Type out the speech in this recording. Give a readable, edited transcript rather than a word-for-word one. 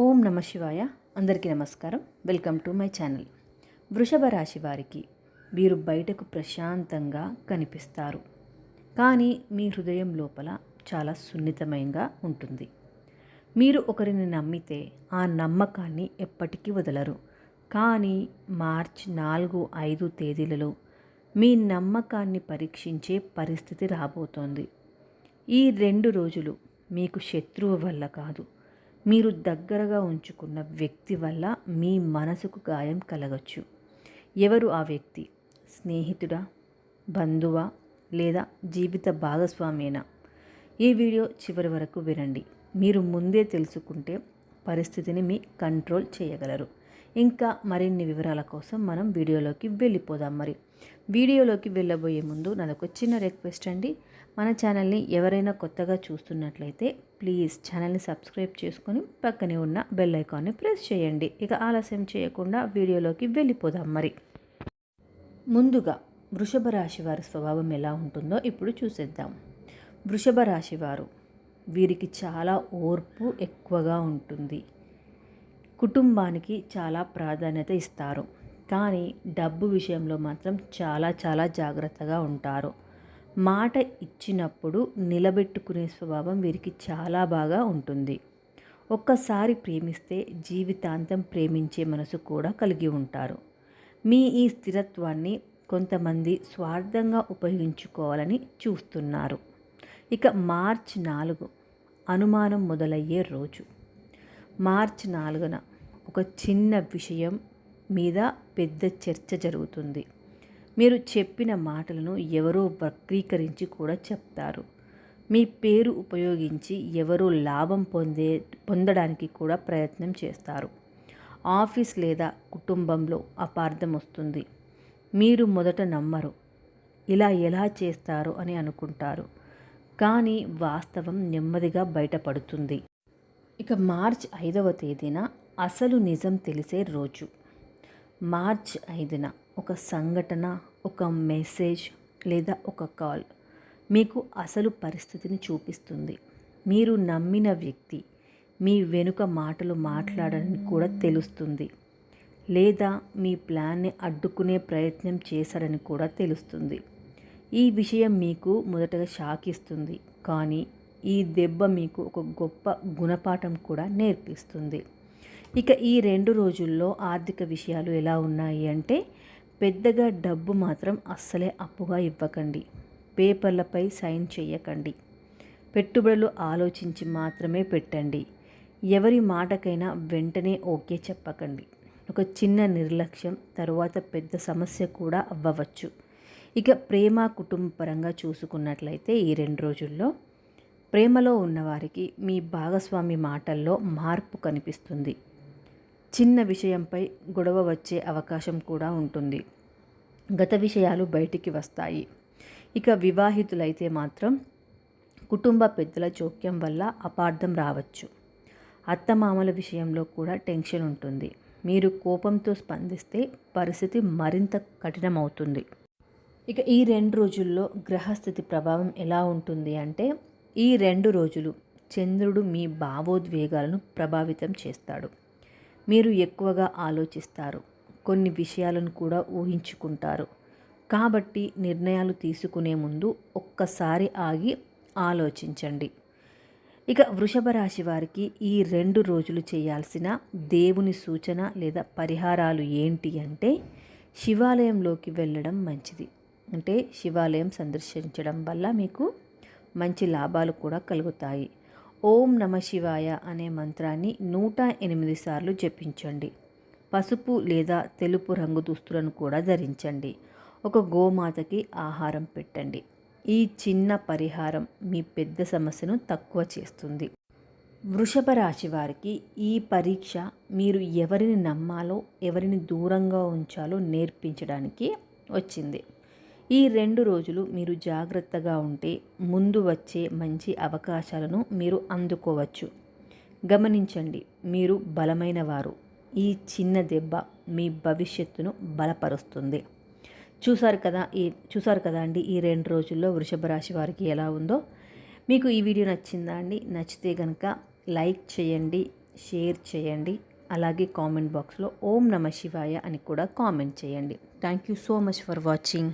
ఓం నమ శివాయ. అందరికీ నమస్కారం. Welcome to my channel. వృషభ రాశి వారికి వీరు బయటకు ప్రశాంతంగా కనిపిస్తారు, కానీ మీ హృదయం లోపల చాలా సున్నితమైనగా ఉంటుంది. మీరు ఒకరిని నమ్మితే ఆ నమ్మకాన్ని ఎప్పటికీ వదలరు. కానీ మార్చి 4, 5 తేదీలలో మీ నమ్మకాన్ని పరీక్షించే పరిస్థితి రాబోతోంది. ఈ 2 రోజులు మీకు శత్రువు వల్ల కాదు, మీరు దగ్గరగా ఉంచుకున్న వ్యక్తి వల్ల మీ మనసుకు గాయం కలగచ్చు. ఎవరు ఆ వ్యక్తి? స్నేహితుడా, బంధువా, లేదా జీవిత భాగస్వామేనా? ఈ వీడియో చివరి వరకు వినండి. మీరు ముందే తెలుసుకుంటే పరిస్థితిని మీ కంట్రోల్ చేయగలరు. ఇంకా మరిన్ని వివరాల కోసం మనం వీడియోలోకి వెళ్ళిపోదాం. వీడియోలోకి వెళ్ళబోయే ముందు నాదొక చిన్న రిక్వెస్ట్ అండి. మన ఛానల్ని ఎవరైనా కొత్తగా చూస్తున్నట్లయితే ప్లీజ్ ఛానల్ని సబ్స్క్రైబ్ చేసుకొని పక్కనే ఉన్న బెల్ ఐకాన్ని ప్రెస్ చేయండి. ఇక ఆలస్యం చేయకుండా వీడియోలోకి వెళ్ళిపోదాం. ముందుగా వృషభ రాశి వారి స్వభావం ఎలా ఉంటుందో ఇప్పుడు చూసేద్దాం. వృషభ రాశి వారు వీరికి చాలా ఓర్పు ఎక్కువగా ఉంటుంది. కుటుంబానికి చాలా ప్రాధాన్యత ఇస్తారు, కానీ డబ్బు విషయంలో మాత్రం చాలా జాగ్రత్తగా ఉంటారు. మాట ఇచ్చినప్పుడు నిలబెట్టుకునే స్వభావం వీరికి చాలా బాగా ఉంటుంది. ఒక్కసారి ప్రేమిస్తే జీవితాంతం ప్రేమించే మనసు కూడా కలిగి ఉంటారు. మీ ఈ స్థిరత్వాన్ని కొంతమంది స్వార్థంగా ఉపయోగించుకోవాలని చూస్తున్నారు. ఇక మార్చి 4 అనుమానం మొదలయ్యే రోజు. మార్చి 4న ఒక చిన్న విషయం మీద పెద్ద చర్చ జరుగుతుంది. మీరు చెప్పిన మాటలను ఎవరో వక్రీకరించి కూడా చెప్తారు. మీ పేరు ఉపయోగించి ఎవరో లాభం పొందడానికి కూడా ప్రయత్నం చేస్తారు. ఆఫీస్ లేదా కుటుంబంలో అపార్థం వస్తుంది. మీరు మొదట నమ్మరు, ఇలా ఎలా చేస్తారు అని అనుకుంటారు, కానీ వాస్తవం నెమ్మదిగా బయటపడుతుంది. ఇక మార్చి 5వ తేదీన అసలు నిజం తెలిసే రోజు. మార్చి 5న ఒక సంఘటన, ఒక మెసేజ్ లేదా ఒక కాల్ మీకు అసలు పరిస్థితిని చూపిస్తుంది. మీరు నమ్మిన వ్యక్తి మీ వెనుక మాటలు మాట్లాడని కూడా తెలుస్తుంది, లేదా మీ ప్లాన్ని అడ్డుకునే ప్రయత్నం చేశాడని కూడా తెలుస్తుంది. ఈ విషయం మీకు మొదటగా షాక్ ఇస్తుంది, కానీ ఈ దెబ్బ మీకు ఒక గొప్ప గుణపాఠం కూడా నేర్పిస్తుంది. ఇక ఈ 2 రోజుల్లో ఆర్థిక విషయాలు ఎలా ఉన్నాయి అంటే, పెద్దగా డబ్బు మాత్రం అస్సలే అప్పుగా ఇవ్వకండి. పేపర్లపై సైన్ చేయకండి. పెట్టుబడులు ఆలోచించి మాత్రమే పెట్టండి. ఎవరి మాటకైనా వెంటనే ఓకే చెప్పకండి. ఒక చిన్న నిర్లక్ష్యం తరువాత పెద్ద సమస్య కూడా అవ్వవచ్చు. ఇక ప్రేమ, కుటుంబ పరంగా చూసుకున్నట్లయితే ఈ 2 రోజుల్లో ప్రేమలో ఉన్నవారికి మీ భాగస్వామి మాటల్లో మార్పు కనిపిస్తుంది. చిన్న విషయంపై గొడవ వచ్చే అవకాశం కూడా ఉంటుంది. గత విషయాలు బయటికి వస్తాయి. ఇక వివాహితులైతే మాత్రం కుటుంబ పెద్దల జోక్యం వల్ల అపార్థం రావచ్చు. అత్తమామల విషయంలో కూడా టెన్షన్ ఉంటుంది. మీరు కోపంతో స్పందిస్తే పరిస్థితి మరింత కఠినమవుతుంది. ఇక ఈ 2 రోజుల్లో గ్రహస్థితి ప్రభావం ఎలా ఉంటుంది అంటే, ఈ 2 రోజులు చంద్రుడు మీ భావోద్వేగాలను ప్రభావితం చేస్తాడు. మీరు ఎక్కువగా ఆలోచిస్తారు, కొన్ని విషయాలను కూడా ఊహించుకుంటారు. కాబట్టి నిర్ణయాలు తీసుకునే ముందు ఒక్కసారి ఆగి ఆలోచించండి. ఇక వృషభ రాశి వారికి ఈ 2 రోజులు చేయాల్సిన దేవుని సూచన లేదా పరిహారాలు ఏంటి అంటే, శివాలయంలోకి వెళ్ళడం మంచిది. అంటే శివాలయం సందర్శించడం వల్ల మీకు మంచి లాభాలు కూడా కలుగుతాయి. ఓం నమ శివాయ అనే మంత్రాన్ని 108 సార్లు జపించండి. పసుపు లేదా తెలుపు రంగు దుస్తులను కూడా ధరించండి. ఒక గోమాతకి ఆహారం పెట్టండి. ఈ చిన్న పరిహారం మీ పెద్ద సమస్యను తక్కువ చేస్తుంది. వృషభ రాశి వారికి ఈ పరీక్ష మీరు ఎవరిని నమ్మాలో, ఎవరిని దూరంగా ఉంచాలో నేర్పించడానికి వచ్చింది. ఈ 2 రోజులు మీరు జాగ్రత్తగా ఉంటే ముందు వచ్చే మంచి అవకాశాలను మీరు అందుకోవచ్చు. గమనించండి, మీరు బలమైన వారు. ఈ చిన్న దెబ్బ మీ భవిష్యత్తును బలపరుస్తుంది. చూసారు కదా అండి, ఈ 2 రోజుల్లో వృషభ రాశి వారికి ఎలా ఉందో. మీకు ఈ వీడియో నచ్చిందా అండి? నచ్చితే కనుక లైక్ చేయండి, షేర్ చేయండి. అలాగే కామెంట్ బాక్స్లో ఓం నమ శివాయ అని కూడా కామెంట్ చేయండి. Thank you so much for watching.